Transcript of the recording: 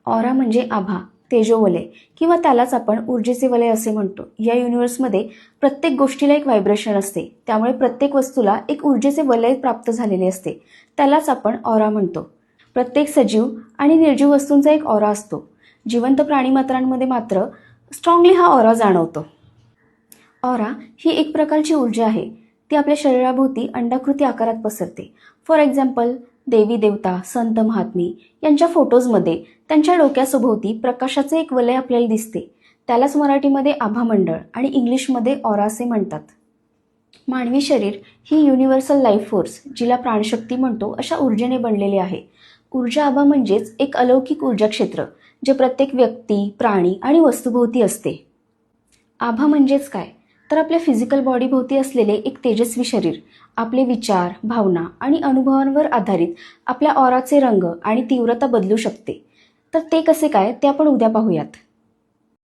Aura म्हणजे आभा, तेजोवलय किंवा त्यालाच आपण ऊर्जेचे वलय असे म्हणतो. या युनिव्हर्समध्ये प्रत्येक गोष्टीला एक व्हायब्रेशन असते, त्यामुळे प्रत्येक वस्तूला एक ऊर्जेचे वलय प्राप्त झालेले असते, त्यालाच आपण ऑरा म्हणतो. प्रत्येक सजीव आणि निर्जीव वस्तूंचा एक ऑरा असतो. जिवंत प्राणीमात्रांमध्ये मात्र स्ट्रॉंगली हा ऑरा जाणवतो. ऑरा ही एक प्रकारची ऊर्जा आहे. ती आपल्या शरीराभोवती अंडाकृती आकारात पसरते. फॉर एक्झाम्पल, देवी देवता, संत महात्मे यांच्या फोटोजमध्ये त्यांच्या डोक्यासभोवती प्रकाशाचे एक वलय आपल्याला दिसते. त्यालाच मराठीमध्ये आभा मंडळ आणि इंग्लिशमध्ये ऑरा असे म्हणतात. मानवी शरीर ही युनिव्हर्सल लाईफ फोर्स, जिला प्राणशक्ती म्हणतो, अशा ऊर्जेने बनलेले आहे. ऊर्जा आभा म्हणजेच एक अलौकिक ऊर्जा क्षेत्र, जे प्रत्येक व्यक्ती, प्राणी आणि वस्तूभोवती असते. आभा म्हणजेच काय, तर आपल्या फिजिकल बॉडीभोवती असलेले एक तेजस्वी शरीर आपले विचार, भावना आणि अनुभवांवर आधारित आपल्या ऑराचे रंग आणि तीव्रता बदलू शकते. तर ते कसे काय ते आपण उद्या पाहूयात.